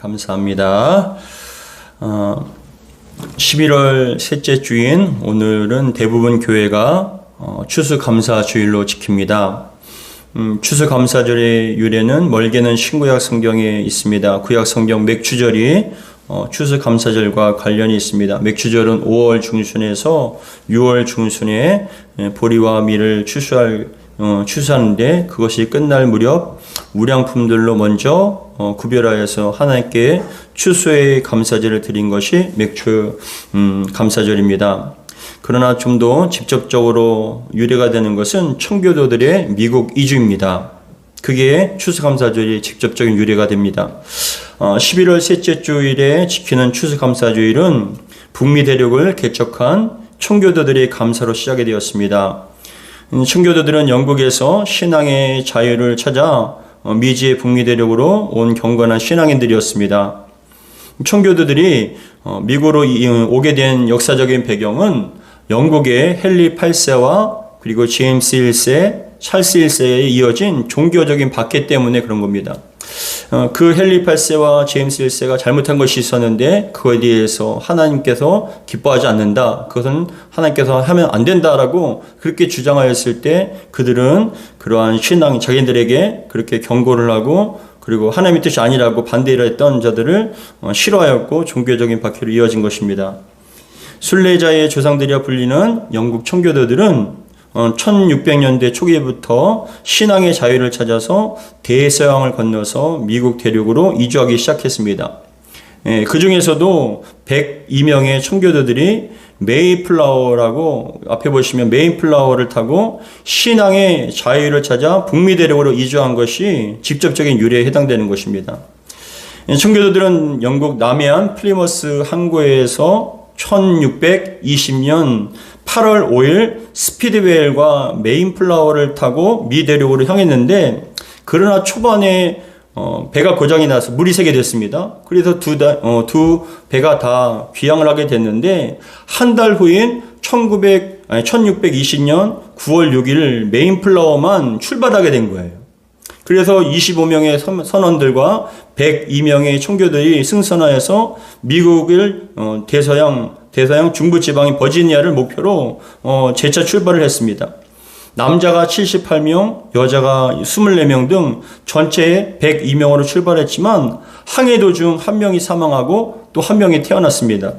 감사합니다. 11월 셋째 주인 오늘은 대부분 교회가 추수감사주일로 지킵니다. 추수감사절의 유래는 멀게는 신구약 성경에 있습니다. 구약 성경 맥추절이 추수감사절과 관련이 있습니다. 맥추절은 5월 중순에서 6월 중순에 보리와 밀을 추수하는데 그것이 끝날 무렵 우량품들로 먼저 구별하여서 하나님께 추수의 감사제를 드린 것이 맥추 감사절입니다. 그러나 좀 더 직접적으로 유래가 되는 것은 청교도들의 미국 이주입니다. 그게 추수감사절이 직접적인 유래가 됩니다. 11월 셋째 주일에 지키는 추수감사주일은 북미 대륙을 개척한 청교도들의 감사로 시작이 되었습니다. 청교도들은 영국에서 신앙의 자유를 찾아 미지의 북미 대륙으로 온 경건한 신앙인들이었습니다. 청교도들이 미국으로 오게 된 역사적인 배경은 영국의 헨리 8세와 그리고 제임스 1세, 찰스 1세에 이어진 종교적인 박해 때문에 그런 겁니다. 그 헨리 8세와 제임스 1세가 잘못한 것이 있었는데 그거에 대해서 하나님께서 기뻐하지 않는다. 그것은 하나님께서 하면 안 된다라고 그렇게 주장하였을 때 그들은 그러한 신앙 자기들에게 그렇게 경고를 하고 그리고 하나님의 뜻이 아니라고 반대를 했던 자들을 싫어하였고 종교적인 박해로 이어진 것입니다. 순례자의 조상들이라 불리는 영국 청교도들은 1600년대 초기부터 신앙의 자유를 찾아서 대서양을 건너서 미국 대륙으로 이주하기 시작했습니다. 그 중에서도 102명의 청교도들이 메이플라워라고 앞에 보시면 메이플라워를 타고 신앙의 자유를 찾아 북미 대륙으로 이주한 것이 직접적인 유래에 해당되는 것입니다. 청교도들은 영국 남해안 플리머스 항구에서 1620년 8월 5일 스피드웨일과 메인플라워를 타고 미 대륙으로 향했는데 그러나 초반에 배가 고장이 나서 물이 새게 됐습니다. 그래서 두 배가 다 귀향을 하게 됐는데 한 달 후인 1620년 9월 6일 메인플라워만 출발하게 된 거예요. 그래서 25명의 선원들과 102명의 청교도들이 승선하여서 미국을 대서양 중부지방인 버지니아를 목표로 재차 출발을 했습니다. 남자가 78명, 여자가 24명 등 전체 102명으로 출발했지만 항해 도중 한 명이 사망하고 또 한 명이 태어났습니다.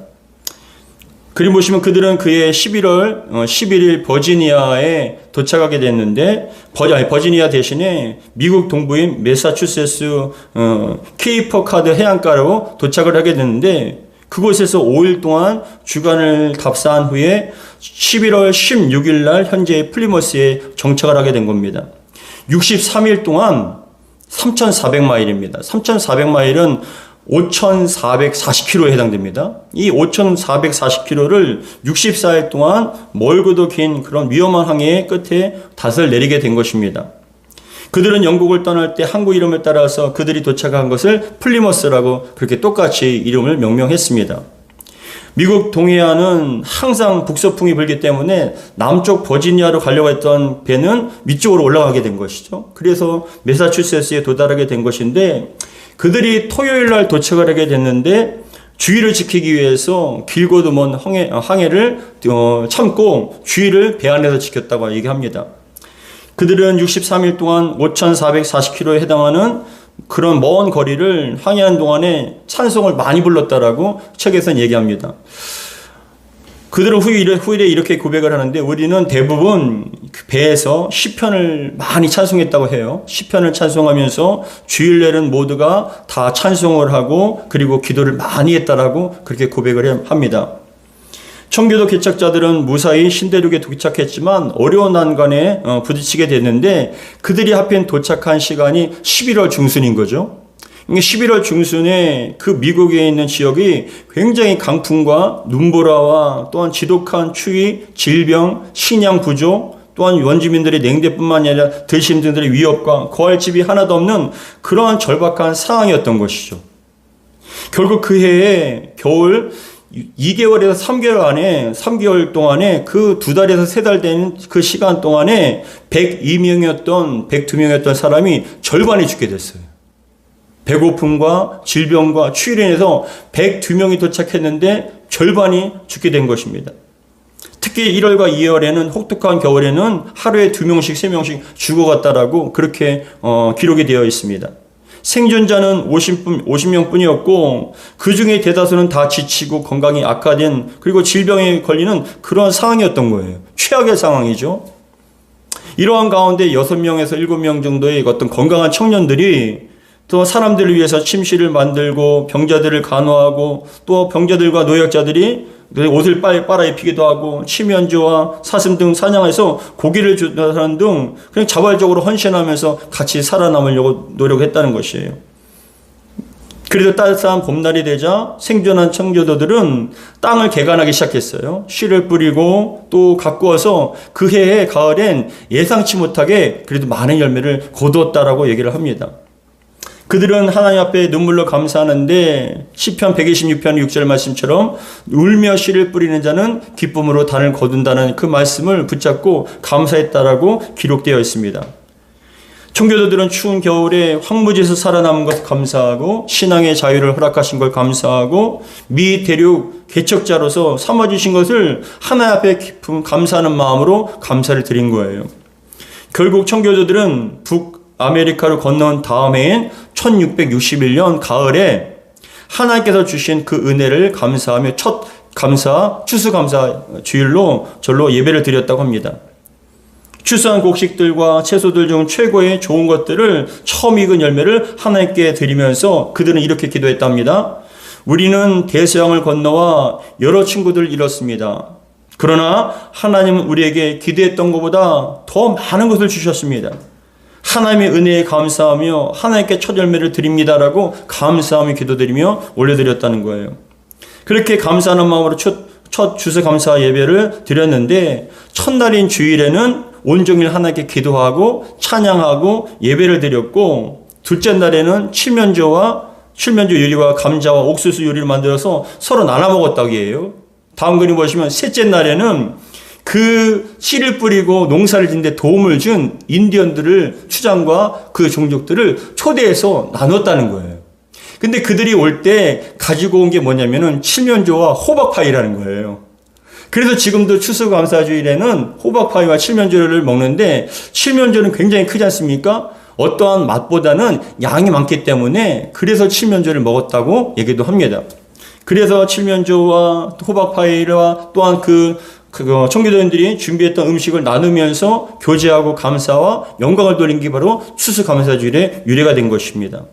그림 보시면 그들은 그해 11월 11일 버지니아에 도착하게 됐는데 버지니아 대신에 미국 동부인 매사추세츠 케이퍼 카드 해안가로 도착을 하게 됐는데 그곳에서 5일 동안 주간을 답사한 후에 11월 16일 날 현재 플리머스에 정착을 하게 된 겁니다. 63일 동안 3,400마일입니다. 3,400마일은 5,440km에 해당됩니다. 이 5,440km를 64일 동안 멀고도 긴 그런 위험한 항해의 끝에 닷을 내리게 된 것입니다. 그들은 영국을 떠날 때 항구 이름을 따라서 그들이 도착한 것을 플리머스라고 그렇게 똑같이 이름을 명명했습니다. 미국 동해안은 항상 북서풍이 불기 때문에 남쪽 버지니아로 가려고 했던 배는 위쪽으로 올라가게 된 것이죠. 그래서 매사추세츠에 도달하게 된 것인데 그들이 토요일 날 도착을 하게 됐는데 주의를 지키기 위해서 길고도 먼 항해를 참고 주의를 배 안에서 지켰다고 얘기합니다. 그들은 63일 동안 5,440km에 해당하는 그런 먼 거리를 항해하는 동안에 찬송을 많이 불렀다라고 책에서는 얘기합니다. 그들은 후일에 이렇게 고백을 하는데 우리는 대부분 배에서 시편을 많이 찬송했다고 해요. 시편을 찬송하면서 주일날은 모두가 다 찬송을 하고 그리고 기도를 많이 했다라고 그렇게 고백을 합니다. 청교도 개척자들은 무사히 신대륙에 도착했지만 어려운 난관에 부딪히게 됐는데 그들이 하필 도착한 시간이 11월 중순인 거죠. 11월 중순에 그 미국에 있는 지역이 굉장히 강풍과 눈보라와 또한 지독한 추위, 질병, 식량 부족, 또한 원주민들의 냉대뿐만 아니라 들짐승들의 위협과 거할 집이 하나도 없는 그러한 절박한 상황이었던 것이죠. 결국 그 해에 겨울 2개월에서 3개월 동안에 그 2달에서 3달 되는 그 시간 동안에 102명이었던 사람이 절반이 죽게 됐어요. 배고픔과 질병과 추위로 인해서 102명이 도착했는데 절반이 죽게 된 것입니다. 특히 1월과 2월에는 혹독한 겨울에는 하루에 2명씩 3명씩 죽어갔다라고 그렇게 기록이 되어 있습니다. 생존자는 50명뿐이었고 그 중에 대다수는 다 지치고 건강이 악화된 그리고 질병에 걸리는 그러한 상황이었던 거예요. 최악의 상황이죠. 이러한 가운데 6명에서 7명 정도의 어떤 건강한 청년들이 또 사람들을 위해서 침실을 만들고 병자들을 간호하고 또 병자들과 노약자들이 옷을 빨아입히기도 하고 치면조와 사슴 등 사냥해서 고기를 주는 등 그냥 자발적으로 헌신하면서 같이 살아남으려고 노력했다는 것이에요. 그래도 따뜻한 봄날이 되자 생존한 청교도들은 땅을 개간하기 시작했어요. 씨를 뿌리고 또 가꾸어서 그 해의 가을엔 예상치 못하게 그래도 많은 열매를 거두었다라고 얘기를 합니다. 그들은 하나님 앞에 눈물로 감사하는데 시편 126편 6절 말씀처럼 울며 씨를 뿌리는 자는 기쁨으로 단을 거둔다는 그 말씀을 붙잡고 감사했다라고 기록되어 있습니다. 청교도들은 추운 겨울에 황무지에서 살아남은 것을 감사하고 신앙의 자유를 허락하신 걸 감사하고 미 대륙 개척자로서 삼아주신 것을 하나님 앞에 깊은 감사하는 마음으로 감사를 드린 거예요. 결국 청교도들은 북아메리카로 건너온 다음 해인 1661년 가을에 하나님께서 주신 그 은혜를 감사하며 첫 추수감사 주일로 절로 예배를 드렸다고 합니다. 추수한 곡식들과 채소들 중 최고의 좋은 것들을 처음 익은 열매를 하나님께 드리면서 그들은 이렇게 기도했답니다. 우리는 대서양을 건너와 여러 친구들을 잃었습니다. 그러나 하나님은 우리에게 기대했던 것보다 더 많은 것을 주셨습니다. 하나님의 은혜에 감사하며 하나님께 첫 열매를 드립니다라고 감사하며 기도드리며 올려드렸다는 거예요. 그렇게 감사하는 마음으로 첫 추수감사 예배를 드렸는데 첫날인 주일에는 온종일 하나님께 기도하고 찬양하고 예배를 드렸고 둘째 날에는 칠면조 요리와 감자와 옥수수 요리를 만들어서 서로 나눠 먹었다고 해요. 다음 그림 보시면 셋째 날에는 그 씨를 뿌리고 농사를 짓는데 도움을 준 인디언들을 추장과 그 종족들을 초대해서 나눴다는 거예요. 근데 그들이 올 때 가지고 온 게 뭐냐면은 칠면조와 호박파이라는 거예요. 그래서 지금도 추수감사주일에는 호박파이와 칠면조를 먹는데 호박파이는 굉장히 크지 않습니까? 어떠한 맛보다는 양이 많기 때문에 그래서 칠면조를 먹었다고 얘기도 합니다. 그래서 칠면조와 호박파이와 또한 청교도인들이 준비했던 음식을 나누면서 교제하고 감사와 영광을 돌린 게 바로 추수감사주일의 유래가 된 것입니다.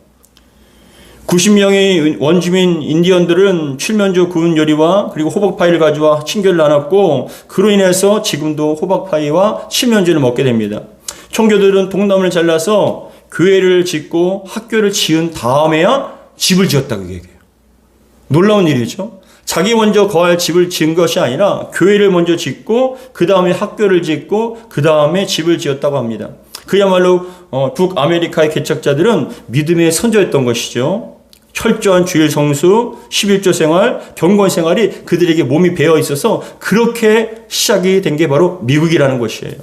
90명의 원주민 인디언들은 칠면조 구운 요리와 그리고 호박파이를 가져와 친교를 나눴고 그로 인해서 지금도 호박파이와 칠면조를 먹게 됩니다. 청교도들은 통나무를 잘라서 교회를 짓고 학교를 지은 다음에야 집을 지었다고 얘기해요. 놀라운 일이죠. 자기 먼저 거할 집을 지은 것이 아니라 교회를 먼저 짓고 그 다음에 학교를 짓고 그 다음에 집을 지었다고 합니다. 그야말로 북아메리카의 개척자들은 믿음의 선조였던 것이죠. 철저한 주일 성수, 11조 생활, 경건 생활이 그들에게 몸이 배어 있어서 그렇게 시작이 된 게 바로 미국이라는 것이에요.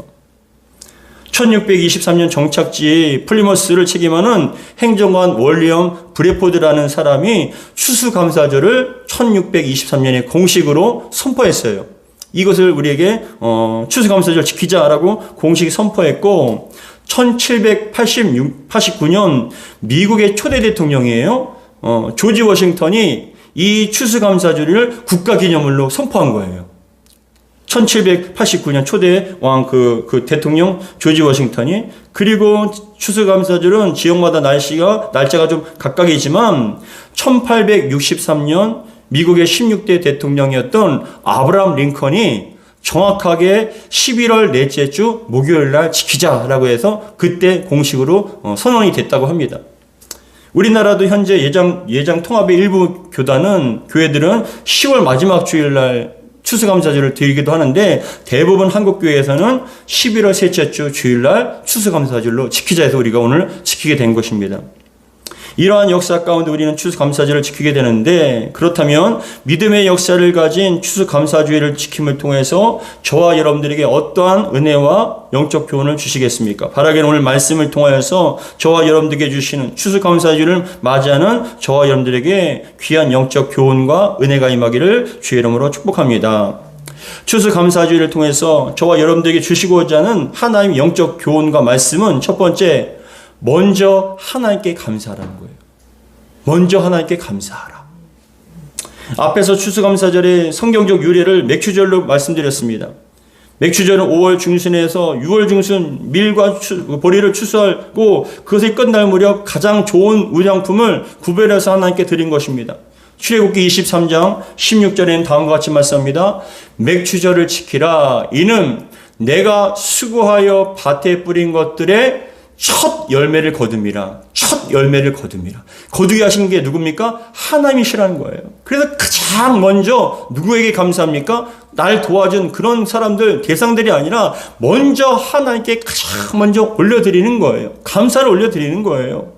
1623년 정착지 플리머스를 책임하는 행정관 월리엄 브래포드라는 사람이 추수감사절을 1623년에 공식으로 선포했어요. 이것을 우리에게 추수감사절 지키자라고 공식 선포했고 1789년 미국의 초대 대통령이에요. 조지 워싱턴이 이 추수감사절을 국가기념일로 선포한 거예요. 1789년 초대 왕 그 대통령 조지 워싱턴이. 그리고 추수감사절은 지역마다 날짜가 좀 각각이지만 1863년 미국의 16대 대통령이었던 아브라함 링컨이 정확하게 11월 넷째 주 목요일 날 지키자라고 해서 그때 공식으로 선언이 됐다고 합니다. 우리나라도 현재 예장 통합의 일부 교회들은 10월 마지막 주일 날 추수감사절을 드리기도 하는데 대부분 한국교회에서는 11월 셋째 주 주일날 추수감사절로 지키자 해서 우리가 오늘 지키게 된 것입니다. 이러한 역사 가운데 우리는 추수감사절을 지키게 되는데, 그렇다면 믿음의 역사를 가진 추수감사주의를 지킴을 통해서 저와 여러분들에게 어떠한 은혜와 영적 교훈을 주시겠습니까? 바라기는 오늘 말씀을 통하여서 저와 여러분들에게 주시는 추수감사주의를 맞이하는 저와 여러분들에게 귀한 영적 교훈과 은혜가 임하기를 주의 이름으로 축복합니다. 추수감사주의를 통해서 저와 여러분들에게 주시고자 하는 하나님의 영적 교훈과 말씀은 첫 번째, 먼저 하나님께 감사하라는 거예요. 먼저 하나님께 감사하라. 앞에서 추수감사절의 성경적 유래를 맥추절로 말씀드렸습니다. 맥추절은 5월 중순에서 6월 중순 밀과 보리를 추수하고 그것이 끝날 무렵 가장 좋은 우량품을 구별해서 하나님께 드린 것입니다. 출애굽기 23장 16절에는 다음과 같이 말씀합니다. 맥추절을 지키라. 이는 내가 수고하여 밭에 뿌린 것들의 첫 열매를 거둠이라. 첫 열매를 거둠이라. 거두게 하신 게 누굽니까? 하나님이시라는 거예요. 그래서 가장 먼저 누구에게 감사합니까? 날 도와준 그런 사람들, 대상들이 아니라 먼저 하나님께 가장 먼저 올려드리는 거예요. 감사를 올려드리는 거예요.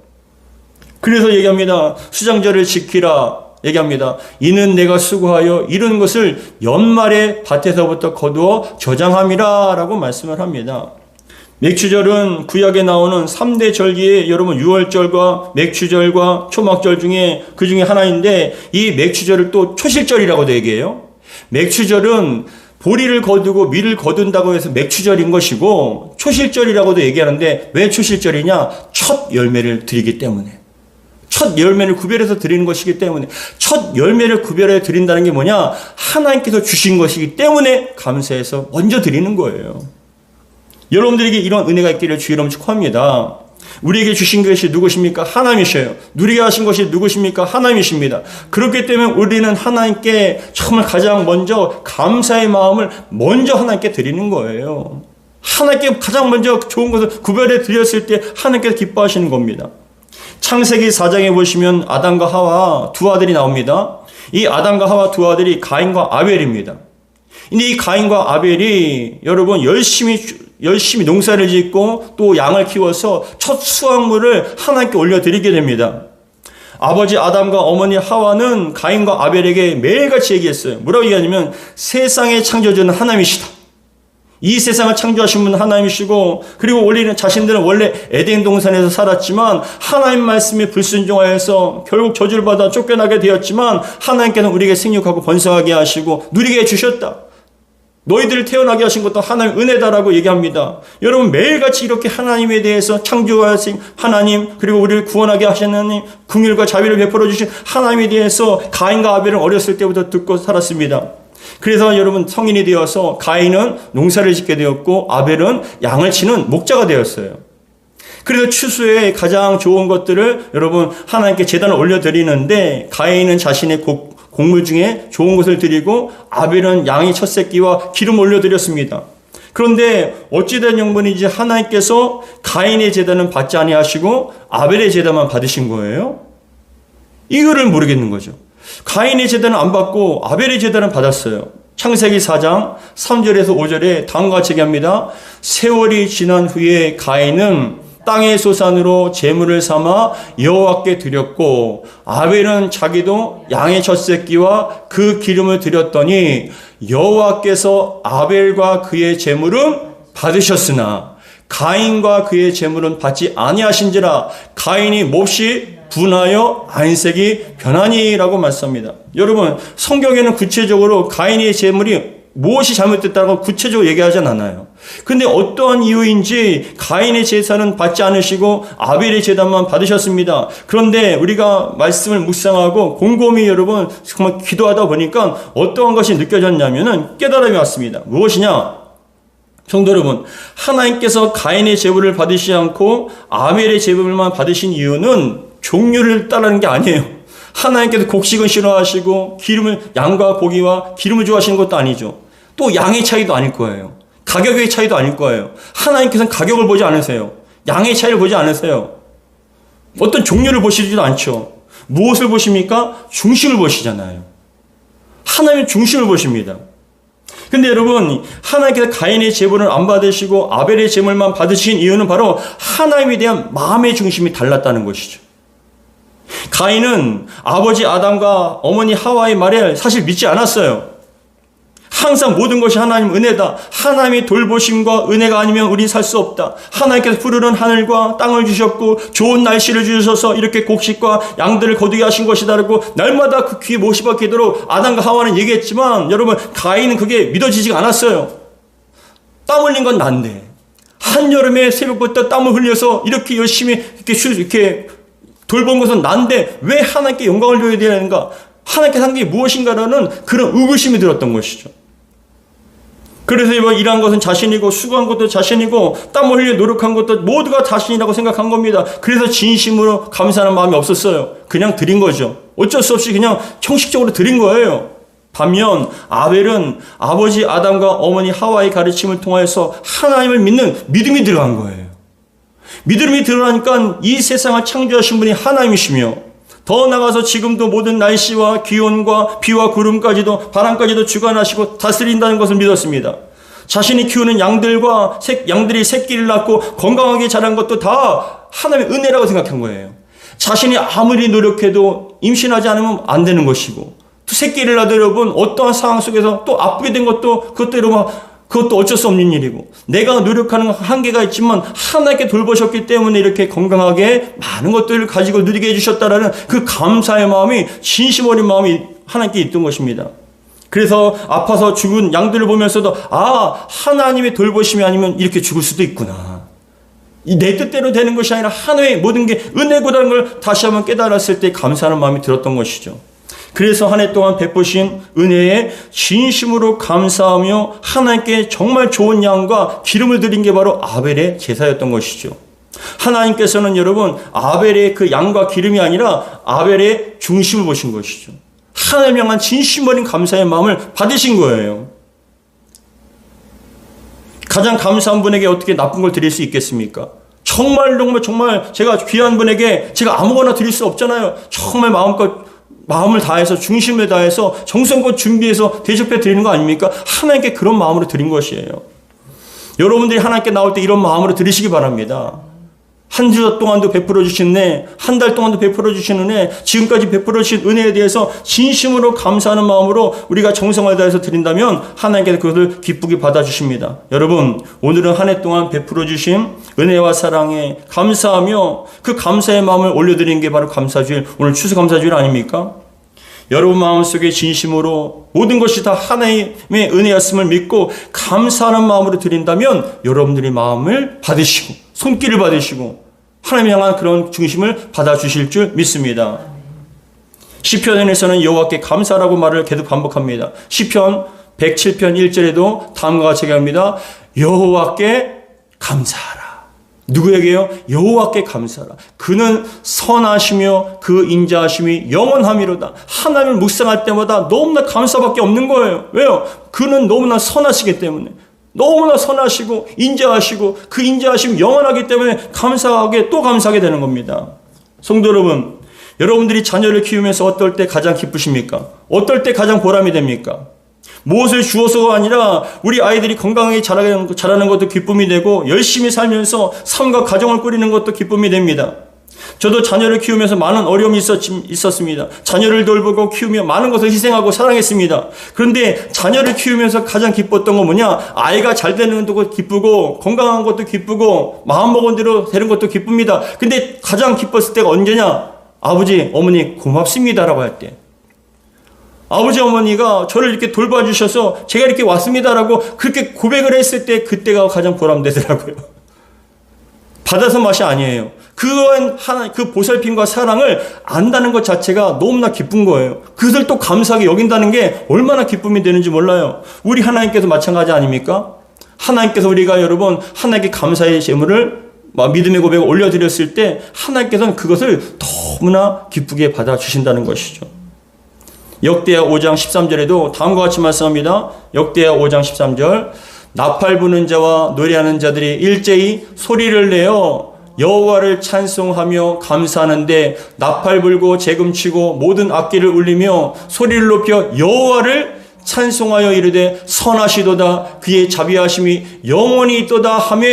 그래서 얘기합니다. 수장절을 지키라. 얘기합니다. 이는 내가 수고하여 이룬 것을 연말에 밭에서부터 거두어 저장함이라 라고 말씀을 합니다. 맥추절은 구약에 나오는 3대 절기에 여러분 유월절과 맥추절과 초막절 중에 그 중에 하나인데, 이 맥추절을 또 초실절이라고도 얘기해요. 맥추절은 보리를 거두고 밀을 거둔다고 해서 맥추절인 것이고, 초실절이라고도 얘기하는데 왜 초실절이냐? 첫 열매를 드리기 때문에. 첫 열매를 구별해서 드리는 것이기 때문에, 첫 열매를 구별해 드린다는 게 뭐냐? 하나님께서 주신 것이기 때문에 감사해서 먼저 드리는 거예요. 여러분들에게 이런 은혜가 있기를 주의 이름으로 축복합니다. 우리에게 주신 것이 누구십니까? 하나님이셔요. 누리게 하신 것이 누구십니까? 하나님이십니다. 그렇기 때문에 우리는 하나님께 정말 가장 먼저 감사의 마음을 먼저 하나님께 드리는 거예요. 하나님께 가장 먼저 좋은 것을 구별해 드렸을 때 하나님께서 기뻐하시는 겁니다. 창세기 4장에 보시면 아담과 하와 두 아들이 나옵니다. 이 아담과 하와 두 아들이 가인과 아벨입니다. 근데 이 가인과 아벨이 여러분 열심히 농사를 짓고 또 양을 키워서 첫 수확물을 하나님께 올려드리게 됩니다. 아버지 아담과 어머니 하와는 가인과 아벨에게 매일같이 얘기했어요. 뭐라고 얘기하냐면 세상의 창조주는 하나님이시다. 이 세상을 창조하신 분은 하나님이시고, 그리고 원래는 자신들은 원래 에덴 동산에서 살았지만 하나님 말씀에 불순종하여서 결국 저주를 받아 쫓겨나게 되었지만 하나님께는 우리에게 생육하고 번성하게 하시고 누리게 해주셨다. 너희들을 태어나게 하신 것도 하나님 은혜다라고 얘기합니다. 여러분 매일같이 이렇게 하나님에 대해서 창조하신 하나님, 그리고 우리를 구원하게 하신 하나님, 긍휼과 자비를 베풀어 주신 하나님에 대해서 가인과 아벨은 어렸을 때부터 듣고 살았습니다. 그래서 여러분 성인이 되어서 가인은 농사를 짓게 되었고 아벨은 양을 치는 목자가 되었어요. 그래서 추수에 가장 좋은 것들을 여러분 하나님께 제단을 올려드리는데, 가인은 자신의 곡물 중에 좋은 것을 드리고 아벨은 양의 첫 새끼와 기름 올려드렸습니다. 그런데 어찌된 영문인지 하나님께서 가인의 제단은 받지 아니하시고 아벨의 제단만 받으신 거예요. 이유를 모르겠는 거죠. 가인의 제단은 안 받고 아벨의 제단은 받았어요. 창세기 4장 3절에서 5절에 다음과 같이 얘기합니다. 세월이 지난 후에 가인은 땅의 소산으로 제물을 삼아 여호와께 드렸고 아벨은 자기도 양의 첫 새끼와 그 기름을 드렸더니 여호와께서 아벨과 그의 제물은 받으셨으나 가인과 그의 제물은 받지 아니하신지라 가인이 몹시 분하여 안색이 변하니라고 말씀합니다. 여러분 성경에는 구체적으로 가인의 제물이 무엇이 잘못됐다고 구체적으로 얘기하진 않아요. 근데 어떠한 이유인지 가인의 제사는 받지 않으시고 아벨의 제단만 받으셨습니다. 그런데 우리가 말씀을 묵상하고 곰곰이 여러분 정말 기도하다 보니까 어떠한 것이 느껴졌냐면은 깨달음이 왔습니다. 무엇이냐? 성도 여러분, 하나님께서 가인의 제물을 받으시지 않고 아벨의 제물만 받으신 이유는 종류를 따르는 게 아니에요. 하나님께서 곡식은 싫어하시고 양과 고기와 기름을 좋아하시는 것도 아니죠. 또 양의 차이도 아닐 거예요. 가격의 차이도 아닐 거예요. 하나님께서는 가격을 보지 않으세요. 양의 차이를 보지 않으세요. 어떤 종류를 보시지도 않죠. 무엇을 보십니까? 중심을 보시잖아요. 하나님의 중심을 보십니다. 근데 여러분, 하나님께서 가인의 제물을 안 받으시고 아벨의 제물만 받으신 이유는 바로 하나님에 대한 마음의 중심이 달랐다는 것이죠. 가인은 아버지 아담과 어머니 하와의 말에 사실 믿지 않았어요. 항상 모든 것이 하나님 은혜다. 하나님의 돌보심과 은혜가 아니면 우린 살 수 없다. 하나님께서 푸르른 하늘과 땅을 주셨고 좋은 날씨를 주셔서 이렇게 곡식과 양들을 거두게 하신 것이다라고 날마다 그 귀에 못이 박히도록 아담과 하와는 얘기했지만 여러분 가인은 그게 믿어지지가 않았어요. 땀 흘린 건 난데 한여름에 새벽부터 땀을 흘려서 이렇게 열심히 이렇게 돌본 것은 난데 왜 하나님께 영광을 줘야 되는가? 하나님께 한 게 무엇인가라는 그런 의구심이 들었던 것이죠. 그래서 일한 것은 자신이고 수고한 것도 자신이고 땀을 흘려 노력한 것도 모두가 자신이라고 생각한 겁니다. 그래서 진심으로 감사하는 마음이 없었어요. 그냥 드린 거죠. 어쩔 수 없이 그냥 형식적으로 드린 거예요. 반면 아벨은 아버지 아담과 어머니 하와의 가르침을 통하여서 하나님을 믿는 믿음이 들어간 거예요. 믿음이 들어가니까 이 세상을 창조하신 분이 하나님이시며 더 나아가서 지금도 모든 날씨와 기온과 비와 구름까지도 바람까지도 주관하시고 다스린다는 것을 믿었습니다. 자신이 키우는 양들이 새끼를 낳고 건강하게 자란 것도 다 하나님의 은혜라고 생각한 거예요. 자신이 아무리 노력해도 임신하지 않으면 안 되는 것이고 또 새끼를 낳아도 여러분 어떠한 상황 속에서 또 아프게 된 것도 그것도 어쩔 수 없는 일이고 내가 노력하는 한계가 있지만 하나님께 돌보셨기 때문에 이렇게 건강하게 많은 것들을 가지고 누리게 해주셨다라는 그 감사의 마음이 진심 어린 마음이 하나님께 있던 것입니다. 그래서 아파서 죽은 양들을 보면서도 하나님의 돌보심이 아니면 이렇게 죽을 수도 있구나. 내 뜻대로 되는 것이 아니라 하나님의 모든 게 은혜구라는 걸 다시 한번 깨달았을 때 감사하는 마음이 들었던 것이죠. 그래서 한 해 동안 베푸신 은혜에 진심으로 감사하며 하나님께 정말 좋은 양과 기름을 드린 게 바로 아벨의 제사였던 것이죠. 하나님께서는 여러분 아벨의 그 양과 기름이 아니라 아벨의 중심을 보신 것이죠. 하나님 향한 진심 어린 감사의 마음을 받으신 거예요. 가장 감사한 분에게 어떻게 나쁜 걸 드릴 수 있겠습니까? 정말 제가 귀한 분에게 제가 아무거나 드릴 수 없잖아요. 정말 마음을 다해서 중심을 다해서 정성껏 준비해서 대접해 드리는 거 아닙니까? 하나님께 그런 마음으로 드린 것이에요. 여러분들이 하나님께 나올 때 이런 마음으로 드리시기 바랍니다. 한 주 동안도 베풀어 주신 은혜, 한 달 동안도 베풀어 주신 은혜, 지금까지 베풀어 주신 은혜에 대해서 진심으로 감사하는 마음으로 우리가 정성을 다해서 드린다면 하나님께서 그것을 기쁘게 받아주십니다. 여러분, 오늘은 한 해 동안 베풀어 주신 은혜와 사랑에 감사하며 그 감사의 마음을 올려드리는 게 바로 감사주일, 오늘 추수감사주일 아닙니까? 여러분 마음속에 진심으로 모든 것이 다 하나님의 은혜였음을 믿고 감사하는 마음으로 드린다면 여러분들이 마음을 받으시고 손길을 받으시고 하나님 향한 그런 중심을 받아주실 줄 믿습니다. 시편에서는 여호와께 감사라고 말을 계속 반복합니다. 시편 107편 1절에도 다음과 같이 얘기합니다. 여호와께 감사하라. 누구에게요? 여호와께 감사하라. 그는 선하시며 그 인자하심이 영원함이로다. 하나님을 묵상할 때마다 너무나 감사밖에 없는 거예요. 왜요? 그는 너무나 선하시기 때문에. 너무나 선하시고 인자하시고 그 인자하심이 영원하기 때문에 감사하게 되는 겁니다. 성도 여러분, 여러분들이 자녀를 키우면서 어떨 때 가장 기쁘십니까? 어떨 때 가장 보람이 됩니까? 무엇을 주어서가 아니라 우리 아이들이 건강하게 자라는 것도 기쁨이 되고 열심히 살면서 삶과 가정을 꾸리는 것도 기쁨이 됩니다. 저도 자녀를 키우면서 많은 어려움이 있었습니다. 자녀를 돌보고 키우며 많은 것을 희생하고 사랑했습니다. 그런데 자녀를 키우면서 가장 기뻤던 건 뭐냐? 아이가 잘 되는 것도 기쁘고 건강한 것도 기쁘고 마음먹은 대로 되는 것도 기쁩니다. 근데 가장 기뻤을 때가 언제냐? 아버지, 어머니 고맙습니다라고 할 때. 아버지 어머니가 저를 이렇게 돌봐주셔서 제가 이렇게 왔습니다라고 그렇게 고백을 했을 때 그때가 가장 보람되더라고요. 받아서 맛이 아니에요. 그 보살핌과 사랑을 안다는 것 자체가 너무나 기쁜 거예요. 그것을 또 감사하게 여긴다는 게 얼마나 기쁨이 되는지 몰라요. 우리 하나님께서 마찬가지 아닙니까? 하나님께서 우리가 여러분 하나님께 감사의 제물을 믿음의 고백을 올려드렸을 때 하나님께서는 그것을 너무나 기쁘게 받아주신다는 것이죠. 역대하 5장 13절에도 다음과 같이 말씀합니다. 역대하 5장 13절 나팔 부는 자와 노래하는 자들이 일제히 소리를 내어 여호와를 찬송하며 감사하는데 나팔 불고 재금치고 모든 악기를 울리며 소리를 높여 여호와를 찬송하여 이르되 선하시도다 그의 자비하심이 영원히 있도다 하며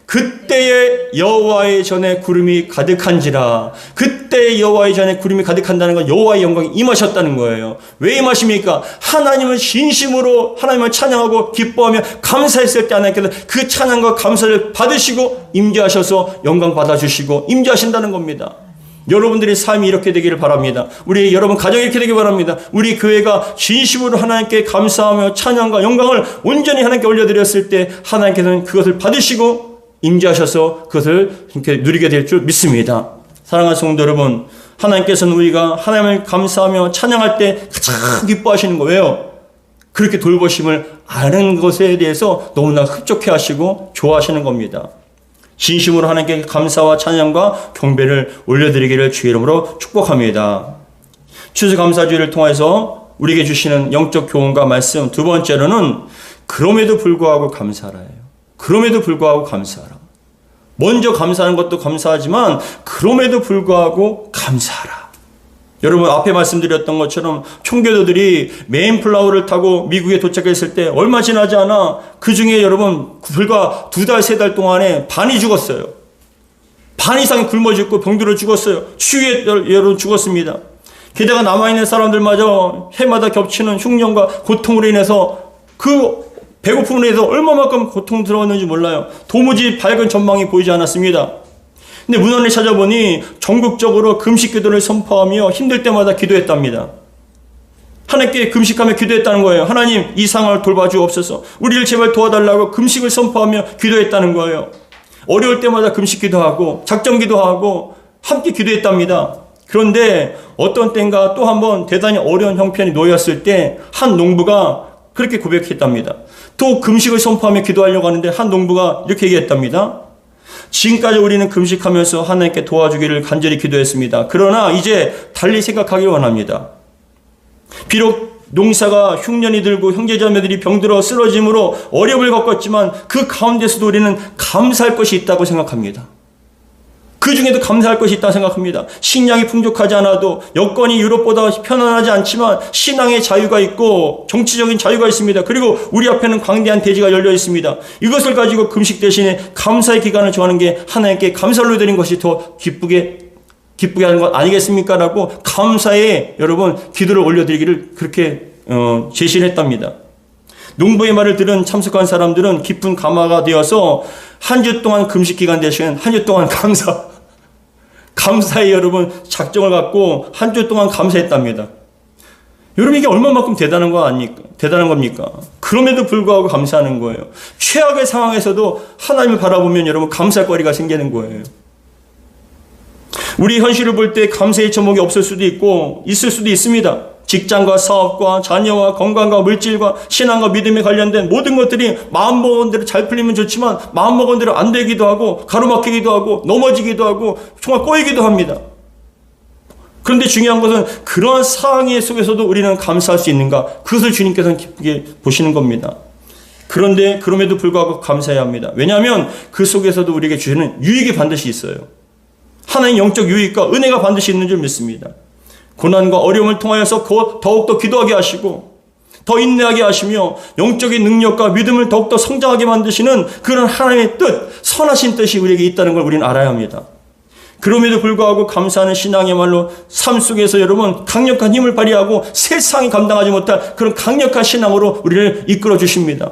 그때에 여호와의 전에 구름이 가득한지라. 그때 여호와의 전에 구름이 가득한다는 건 여호와의 영광이 임하셨다는 거예요. 왜 임하십니까? 하나님은 진심으로 하나님을 찬양하고 기뻐하며 감사했을 때 하나님께서 그 찬양과 감사를 받으시고 임재하셔서 영광 받아주시고 임재하신다는 겁니다. 여러분들의 삶이 이렇게 되기를 바랍니다. 우리 여러분 가정이 이렇게 되길 바랍니다. 우리 교회가 진심으로 하나님께 감사하며 찬양과 영광을 온전히 하나님께 올려드렸을 때 하나님께서는 그것을 받으시고 임재하셔서 그것을 이렇게 누리게 될 줄 믿습니다. 사랑하는 성도 여러분, 하나님께서는 우리가 하나님을 감사하며 찬양할 때 가장 기뻐하시는 거예요. 그렇게 돌보심을 아는 것에 대해서 너무나 흡족해 하시고 좋아하시는 겁니다. 진심으로 하나님께 감사와 찬양과 경배를 올려드리기를 주의 이름으로 축복합니다. 추수감사주의를 통해서 우리에게 주시는 영적 교훈과 말씀, 두 번째로는 그럼에도 불구하고 감사하라예요. 그럼에도 불구하고 감사하라. 먼저 감사하는 것도 감사하지만 그럼에도 불구하고 감사하라. 여러분 앞에 말씀드렸던 것처럼 총교도들이 메인플라워를 타고 미국에 도착했을 때 얼마 지나지 않아 그 중에 여러분 불과 2달, 3달 동안에 반이 죽었어요. 반 이상이 굶어 죽고 병들어 죽었어요. 추위에 여러분 죽었습니다. 게다가 남아있는 사람들마저 해마다 겹치는 흉년과 고통으로 인해서 그 배고픔으로 인해서 얼마만큼 고통스러웠는지 몰라요. 도무지 밝은 전망이 보이지 않았습니다. 근데 문헌을 찾아보니 전국적으로 금식기도를 선포하며 힘들 때마다 기도했답니다. 하나님께 금식하며 기도했다는 거예요. 하나님 이 상황을 돌봐주옵소서. 우리를 제발 도와달라고 금식을 선포하며 기도했다는 거예요. 어려울 때마다 금식 기도하고 작정 기도하고 함께 기도했답니다. 그런데 어떤 때인가 또 한번 대단히 어려운 형편이 놓였을 때 한 농부가 그렇게 고백했답니다. 또 금식을 선포하며 기도하려고 하는데 한 농부가 이렇게 얘기했답니다. 지금까지 우리는 금식하면서 하나님께 도와주기를 간절히 기도했습니다. 그러나 이제 달리 생각하기 원합니다. 비록 농사가 흉년이 들고 형제자매들이 병들어 쓰러짐으로 어려움을 겪었지만 그 가운데서도 우리는 감사할 것이 있다고 생각합니다. 그 중에도 감사할 것이 있다고 생각합니다. 식량이 풍족하지 않아도 여건이 유럽보다 편안하지 않지만 신앙의 자유가 있고 정치적인 자유가 있습니다. 그리고 우리 앞에는 광대한 대지가 열려 있습니다. 이것을 가지고 금식 대신에 감사의 기간을 정하는 게 하나님께 감사를 드린 것이 더 기쁘게 하는 것 아니겠습니까? 라고 감사의 여러분 기도를 올려드리기를 그렇게 제시를 했답니다. 농부의 말을 들은 참석한 사람들은 깊은 감화가 되어서 한 주 동안 금식 기간 대신 한 주 동안 감사의 여러분 작정을 갖고 한 주 동안 감사했답니다. 여러분 이게 얼마만큼 대단한 겁니까? 그럼에도 불구하고 감사하는 거예요. 최악의 상황에서도 하나님을 바라보면 여러분 감사할 거리가 생기는 거예요. 우리 현실을 볼 때 감사의 제목이 없을 수도 있고 있을 수도 있습니다. 직장과 사업과 자녀와 건강과 물질과 신앙과 믿음에 관련된 모든 것들이 마음먹은 대로 잘 풀리면 좋지만 마음먹은 대로 안 되기도 하고 가로막히기도 하고 넘어지기도 하고 정말 꼬이기도 합니다. 그런데 중요한 것은 그러한 상황 속에서도 우리는 감사할 수 있는가? 그것을 주님께서는 기쁘게 보시는 겁니다. 그런데 그럼에도 불구하고 감사해야 합니다. 왜냐하면 그 속에서도 우리에게 주시는 유익이 반드시 있어요. 하나님 영적 유익과 은혜가 반드시 있는 줄 믿습니다. 고난과 어려움을 통하여서 더욱더 기도하게 하시고 더 인내하게 하시며 영적인 능력과 믿음을 더욱더 성장하게 만드시는 그런 하나님의 뜻, 선하신 뜻이 우리에게 있다는 걸 우리는 알아야 합니다. 그럼에도 불구하고 감사하는 신앙이야말로 삶 속에서 여러분 강력한 힘을 발휘하고 세상이 감당하지 못할 그런 강력한 신앙으로 우리를 이끌어 주십니다.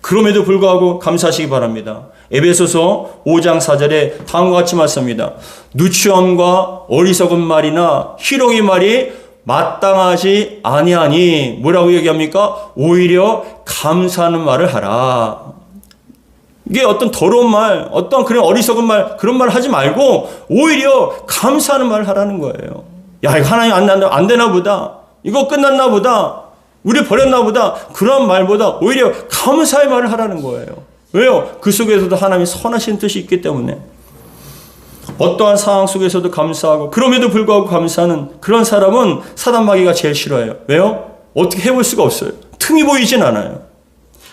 그럼에도 불구하고 감사하시기 바랍니다. 에베소서 5장 4절에 다음과 같이 말씀합니다. 누추함과 어리석은 말이나 희롱의 말이 마땅하지 아니하니 뭐라고 얘기합니까? 오히려 감사하는 말을 하라. 이게 어떤 더러운 말, 어떤 그런 어리석은 말, 그런 말 하지 말고 오히려 감사하는 말을 하라는 거예요. 야, 이거 하나님 안 되나 보다. 이거 끝났나 보다. 우리 버렸나 보다. 그런 말보다 오히려 감사의 말을 하라는 거예요. 왜요? 그 속에서도 하나님이 선하신 뜻이 있기 때문에. 어떠한 상황 속에서도 감사하고 그럼에도 불구하고 감사하는 그런 사람은 사단마귀가 제일 싫어해요. 왜요? 어떻게 해볼 수가 없어요. 틈이 보이진 않아요.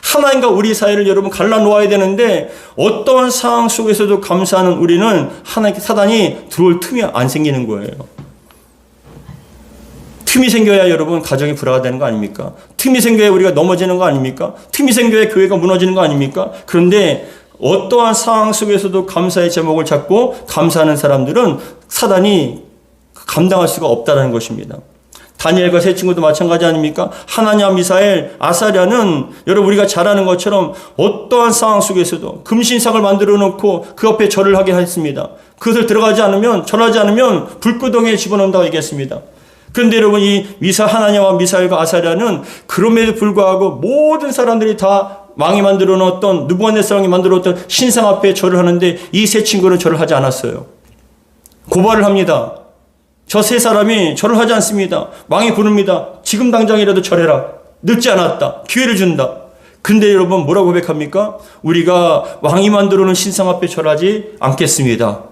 하나님과 우리 사이를 여러분 갈라놓아야 되는데 어떠한 상황 속에서도 감사하는 우리는 하나님께 사단이 들어올 틈이 안 생기는 거예요. 틈이 생겨야 여러분 가정이 불화가 되는 거 아닙니까? 틈이 생겨야 우리가 넘어지는 거 아닙니까? 틈이 생겨야 교회가 무너지는 거 아닙니까? 그런데 어떠한 상황 속에서도 감사의 제목을 잡고 감사하는 사람들은 사단이 감당할 수가 없다는 것입니다. 다니엘과 세 친구도 마찬가지 아닙니까? 하나냐, 미사엘, 아사랴는 여러분 우리가 잘 아는 것처럼 어떠한 상황 속에서도 금신상을 만들어 놓고 그 앞에 절을 하게 했습니다. 그것을 들어가지 않으면, 절하지 않으면 불구덩이에 집어넣는다고 얘기했습니다. 그런데 여러분 이 하나냐와 미사엘과 아사랴는 그럼에도 불구하고 모든 사람들이 다 왕이 만들어 놓았던, 느부갓네살이 만들어 놓았던 신상 앞에 절을 하는데 이 세 친구는 절을 하지 않았어요. 고발을 합니다. 저 세 사람이 절을 하지 않습니다. 왕이 부릅니다. 지금 당장이라도 절해라. 늦지 않았다. 기회를 준다. 근데 여러분 뭐라고 고백합니까? 우리가 왕이 만들어 놓은 신상 앞에 절하지 않겠습니다.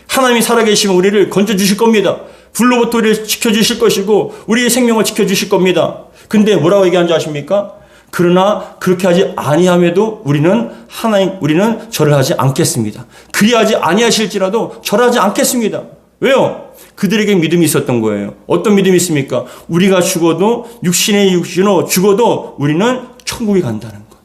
하나님이 살아계시면 우리를 건져주실 겁니다. 불로부터 우리를 지켜주실 것이고 우리의 생명을 지켜주실 겁니다. 근데 뭐라고 얘기한 줄 아십니까? 그러나 그렇게 하지 아니함에도 우리는 절을 하지 않겠습니다. 그리하지 아니하실지라도 절하지 않겠습니다. 왜요? 그들에게 믿음이 있었던 거예요. 어떤 믿음이 있습니까? 우리가 죽어도 육신의 육신으로 죽어도 우리는 천국에 간다는 것.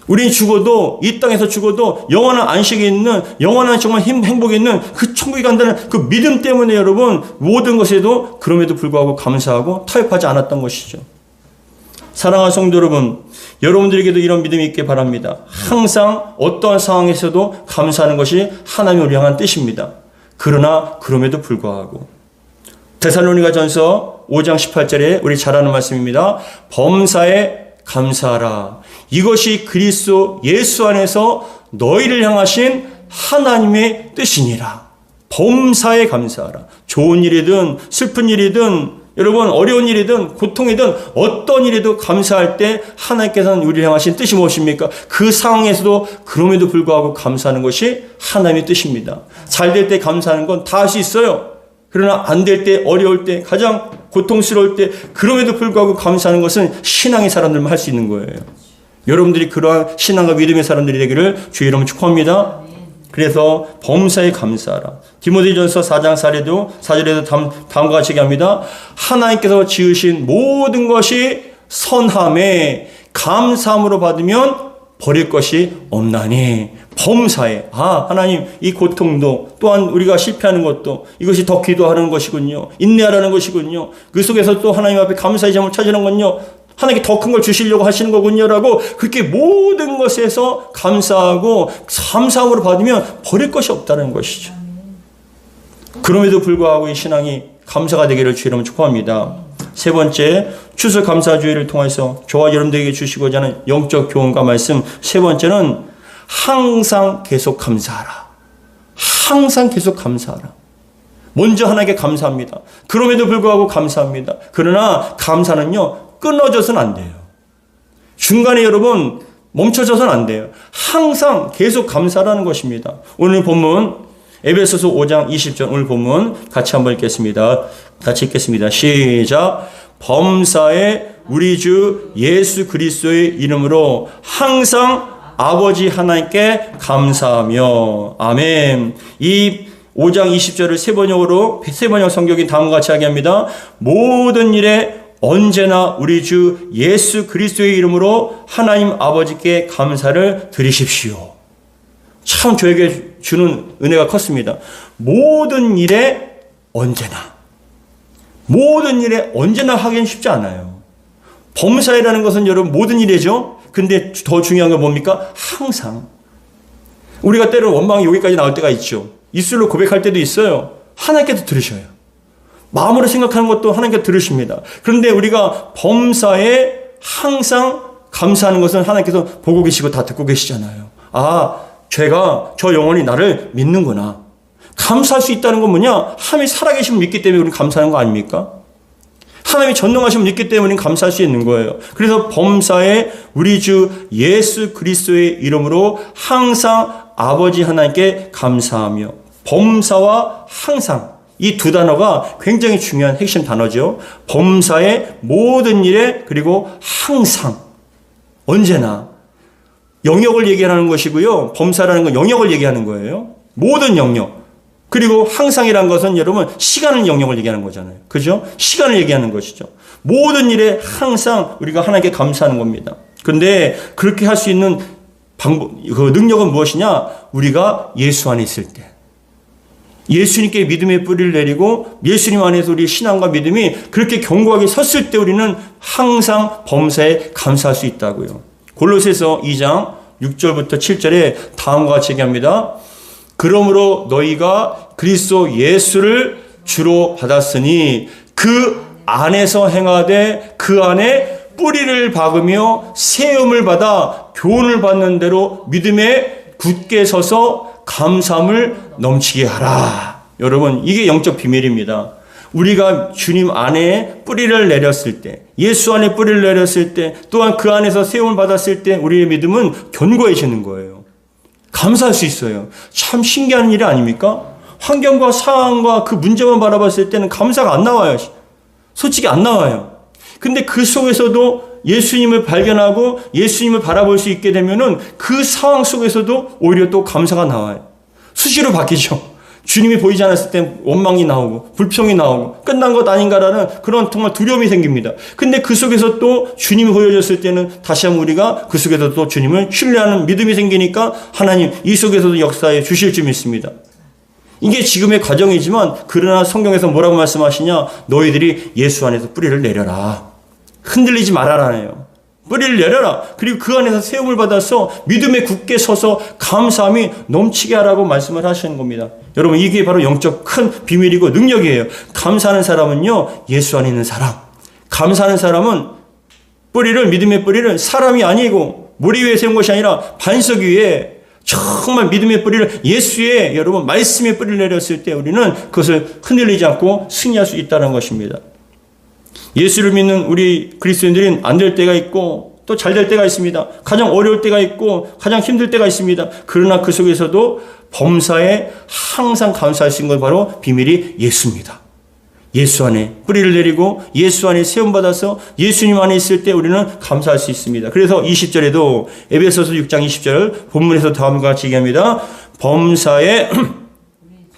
우리는 죽어도 이 땅에서 죽어도 영원한 안식이 있는 영원한 정말 행복이 있는 그 천국에 간다는 그 믿음 때문에 여러분 모든 것에도 그럼에도 불구하고 감사하고 타협하지 않았던 것이죠. 사랑하는 성도 여러분, 여러분들에게도 이런 믿음이 있게 바랍니다. 항상 어떠한 상황에서도 감사하는 것이 하나님을 우리 향한 뜻입니다. 그러나 그럼에도 불구하고 데살로니가전서 5장 18절에 우리 잘 아는 말씀입니다. 범사에 감사하라. 이것이 그리스도 예수 안에서 너희를 향하신 하나님의 뜻이니라. 범사에 감사하라. 좋은 일이든 슬픈 일이든 여러분 어려운 일이든 고통이든 어떤 일에도 감사할 때 하나님께서는 우리를 향하신 뜻이 무엇입니까? 그 상황에서도 그럼에도 불구하고 감사하는 것이 하나님의 뜻입니다. 잘 될 때 감사하는 건 다 할 수 있어요. 그러나 안 될 때, 어려울 때, 가장 고통스러울 때 그럼에도 불구하고 감사하는 것은 신앙의 사람들만 할 수 있는 거예요. 여러분들이 그러한 신앙과 믿음의 사람들이 되기를 주의 이름으로 축복합니다. 그래서 범사에 감사하라. 디모데전서 4장 4절에도 다음과 같이 얘기합니다. 하나님께서 지으신 모든 것이 선함에 감사함으로 받으면 버릴 것이 없나니. 범사에 하나님 이 고통도 또한 우리가 실패하는 것도 이것이 더 기도하는 것이군요. 인내하라는 것이군요. 그 속에서 또 하나님 앞에 감사의 점을 찾으는 건요. 하나님께 더 큰 걸 주시려고 하시는 거군요라고 그렇게 모든 것에서 감사하고 감사함으로 받으면 버릴 것이 없다는 것이죠. 그럼에도 불구하고 이 신앙이 감사가 되기를 주의 이름으로 축복합니다. 세 번째, 추수감사주의를 통해서 저와 여러분들에게 주시고자 하는 영적 교훈과 말씀. 세 번째는 항상 계속 감사하라. 항상 계속 감사하라. 먼저 하나님께 감사합니다. 그럼에도 불구하고 감사합니다. 그러나 감사는요 끊어져서는 안 돼요. 중간에 여러분 멈춰져서는 안 돼요. 항상 계속 감사라는 것입니다. 오늘 본문 에베소서 5장 20절 오늘 본문 같이 한번 읽겠습니다. 같이 읽겠습니다. 시작. 범사에 우리 주 예수 그리스도의 이름으로 항상 아버지 하나님께 감사하며. 아멘. 이 5장 20절을 세 번역 성경이 다음과 같이 하게합니다. 모든 일에 언제나 우리 주 예수 그리스도의 이름으로 하나님 아버지께 감사를 드리십시오. 참 저에게 주는 은혜가 컸습니다. 모든 일에 언제나. 모든 일에 언제나 하기는 쉽지 않아요. 범사이라는 것은 여러분 모든 일이죠. 근데 더 중요한 건 뭡니까? 항상. 우리가 때로 원망이 여기까지 나올 때가 있죠. 입술로 고백할 때도 있어요. 하나님께서 들으셔요. 마음으로 생각하는 것도 하나님께 들으십니다. 그런데 우리가 범사에 항상 감사하는 것은 하나님께서 보고 계시고 다 듣고 계시잖아요. 저 영혼이 나를 믿는구나. 감사할 수 있다는 건 뭐냐? 하나님이 살아계심을 믿기 때문에 우리는 감사하는 거 아닙니까? 하나님이 전능하심을 믿기 때문에 감사할 수 있는 거예요. 그래서 범사에 우리 주 예수 그리스도의 이름으로 항상 아버지 하나님께 감사하며. 범사와 항상. 이 두 단어가 굉장히 중요한 핵심 단어죠. 범사의 모든 일에 그리고 항상 언제나 영역을 얘기하는 것이고요. 범사라는 건 영역을 얘기하는 거예요. 모든 영역. 그리고 항상이라는 것은 여러분 시간을 영역을 얘기하는 거잖아요. 그죠? 시간을 얘기하는 것이죠. 모든 일에 항상 우리가 하나님께 감사하는 겁니다. 그런데 그렇게 할 수 있는 그 능력은 무엇이냐? 우리가 예수 안에 있을 때. 예수님께 믿음의 뿌리를 내리고 예수님 안에서 우리 신앙과 믿음이 그렇게 견고하게 섰을 때 우리는 항상 범사에 감사할 수 있다고요. 골로새서 2장 6절부터 7절에 다음과 같이 얘기합니다. 그러므로 너희가 그리스도 예수를 주로 받았으니 그 안에서 행하되 그 안에 뿌리를 박으며 세움을 받아 교훈을 받는 대로 믿음에 굳게 서서 감사함을 넘치게 하라. 여러분, 이게 영적 비밀입니다. 우리가 주님 안에 뿌리를 내렸을 때, 예수 안에 뿌리를 내렸을 때, 또한 그 안에서 세움을 받았을 때 우리의 믿음은 견고해지는 거예요. 감사할 수 있어요. 참 신기한 일 아닙니까? 환경과 상황과 그 문제만 바라봤을 때는 감사가 안 나와요. 솔직히 안 나와요. 근데 그 속에서도 예수님을 발견하고 예수님을 바라볼 수 있게 되면은 그 상황 속에서도 오히려 또 감사가 나와요. 수시로 바뀌죠. 주님이 보이지 않았을 때 원망이 나오고 불평이 나오고 끝난 것 아닌가라는 그런 정말 두려움이 생깁니다. 근데 그 속에서 또 주님이 보여줬을 때는 다시 한번 우리가 그 속에서 또 주님을 신뢰하는 믿음이 생기니까 하나님 이 속에서도 역사해 주실 줄 믿습니다. 이게 지금의 과정이지만 그러나 성경에서 뭐라고 말씀하시냐? 너희들이 예수 안에서 뿌리를 내려라. 흔들리지 말아라네요. 뿌리를 내려라. 그리고 그 안에서 세움을 받아서 믿음에 굳게 서서 감사함이 넘치게 하라고 말씀을 하시는 겁니다. 여러분, 이게 바로 영적 큰 비밀이고 능력이에요. 감사하는 사람은요, 예수 안에 있는 사람. 감사하는 사람은 믿음의 뿌리를 사람이 아니고 머리 위에 세운 것이 아니라 반석 위에 정말 믿음의 뿌리를 예수의 여러분 말씀의 뿌리를 내렸을 때 우리는 그것을 흔들리지 않고 승리할 수 있다는 것입니다. 예수를 믿는 우리 그리스도인들은 안 될 때가 있고 또 잘 될 때가 있습니다. 가장 어려울 때가 있고 가장 힘들 때가 있습니다. 그러나 그 속에서도 범사에 항상 감사할 수 있는 건 바로 비밀이 예수입니다. 예수 안에 뿌리를 내리고 예수 안에 세움받아서 예수님 안에 있을 때 우리는 감사할 수 있습니다. 그래서 20절에도 에베소서 6장 20절 본문에서 다음과 같이 얘기합니다. 범사에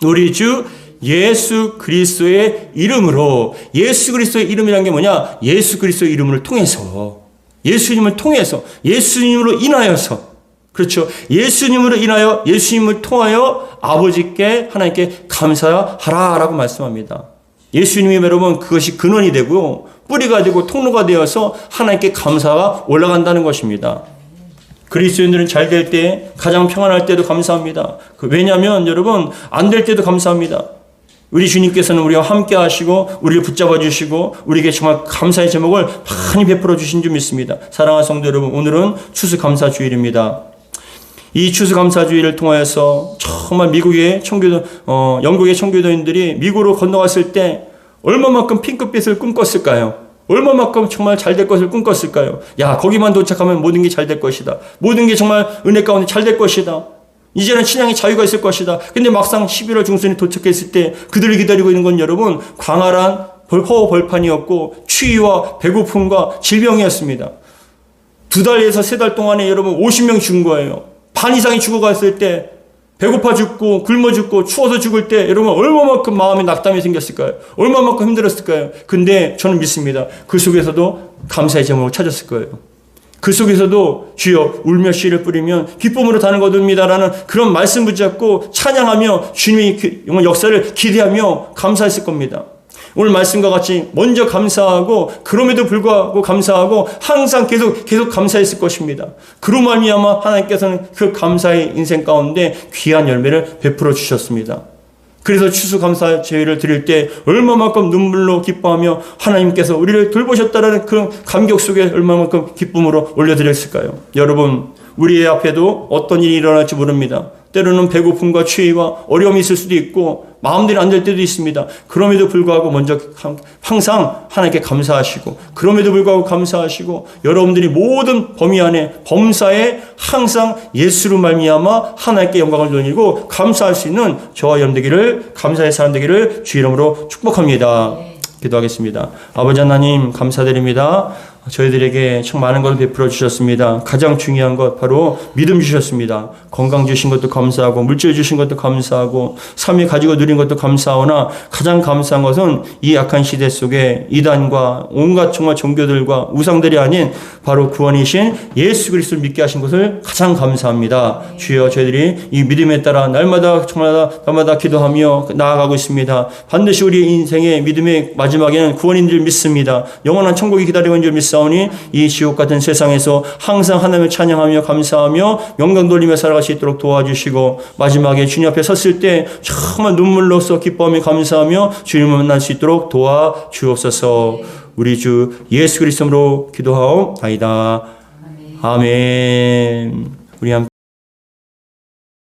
우리 주 예수 그리스도의 이름으로. 예수 그리스도의 이름이란 게 뭐냐? 예수 그리스도의 이름을 통해서, 예수님을 통해서, 예수님으로 인하여서, 그렇죠. 예수님으로 인하여, 예수님을 통하여 아버지께 하나님께 감사하라라고 말씀합니다. 예수님이 여러분 그것이 근원이 되고 뿌리가 되고 통로가 되어서 하나님께 감사가 올라간다는 것입니다. 그리스도인들은 잘 될 때, 가장 평안할 때도 감사합니다. 왜냐하면 여러분 안 될 때도 감사합니다. 우리 주님께서는 우리와 함께 하시고 우리를 붙잡아 주시고 우리에게 정말 감사의 제목을 많이 베풀어 주신 줄 믿습니다. 사랑하는 성도 여러분, 오늘은 추수감사주일입니다. 이 추수감사주일을 통하여서 정말 미국의 영국의 청교도인들이 미국으로 건너갔을 때 얼마만큼 핑크빛을 꿈꿨을까요? 얼마만큼 정말 잘 될 것을 꿈꿨을까요? 야, 거기만 도착하면 모든 게 잘 될 것이다. 모든 게 정말 은혜 가운데 잘 될 것이다. 이제는 신앙의 자유가 있을 것이다. 근데 막상 11월 중순에 도착했을 때 그들을 기다리고 있는 건 여러분 광활한 허허벌판이었고 추위와 배고픔과 질병이었습니다. 2달에서 3달 동안에 여러분 50명이 죽은 거예요. 반 이상이 죽어갔을 때 배고파 죽고 굶어 죽고 추워서 죽을 때 여러분 얼마만큼 마음에 낙담이 생겼을까요? 얼마만큼 힘들었을까요? 근데 저는 믿습니다. 그 속에서도 감사의 제목을 찾았을 거예요. 그 속에서도 주여 울며 씨를 뿌리면 기쁨으로 다는 거듭니다라는 그런 말씀 붙잡고 찬양하며 주님의 역사를 기대하며 감사했을 겁니다. 오늘 말씀과 같이 먼저 감사하고 그럼에도 불구하고 감사하고 항상 계속 감사했을 것입니다. 그로 말미암아 하나님께서는 그 감사의 인생 가운데 귀한 열매를 베풀어 주셨습니다. 그래서 추수감사 제의를 드릴 때 얼마만큼 눈물로 기뻐하며 하나님께서 우리를 돌보셨다는 그런 감격 속에 얼마만큼 기쁨으로 올려드렸을까요? 여러분, 우리의 앞에도 어떤 일이 일어날지 모릅니다. 때로는 배고픔과 추위와 어려움이 있을 수도 있고 마음대로 안 될 때도 있습니다. 그럼에도 불구하고 먼저 항상 하나님께 감사하시고 그럼에도 불구하고 감사하시고 여러분들이 모든 범위 안에 범사에 항상 예수로 말미암아 하나님께 영광을 돌리고 감사할 수 있는 저와 여러분 되기를, 감사의 사람 되기를 주 이름으로 축복합니다. 기도하겠습니다. 아버지 하나님 감사드립니다. 저희들에게 참 많은 걸 베풀어 주셨습니다. 가장 중요한 것 바로 믿음 주셨습니다. 건강 주신 것도 감사하고 물질 주신 것도 감사하고 삶이 가지고 누린 것도 감사하오나 가장 감사한 것은 이 악한 시대 속에 이단과 온갖 정말 종교들과 우상들이 아닌 바로 구원이신 예수 그리스도를 믿게 하신 것을 가장 감사합니다. 주여 저희들이 이 믿음에 따라 날마다 기도하며 나아가고 있습니다. 반드시 우리 인생의 믿음의 마지막에는 구원인 줄 믿습니다. 영원한 천국이 기다리고 있는 줄 믿사오니 이 지옥 같은 세상에서 항상 하나님을 찬양하며 감사하며 영광 돌리며 살아갈 수 있도록 도와주시고 마지막에 주님 앞에 섰을 때 정말 눈물로써 기뻐하며 감사하며 주님을 만날 수 있도록 도와주옵소서. 우리 주 예수 그리스도로 기도하옵나이다. 아멘. 우리 함께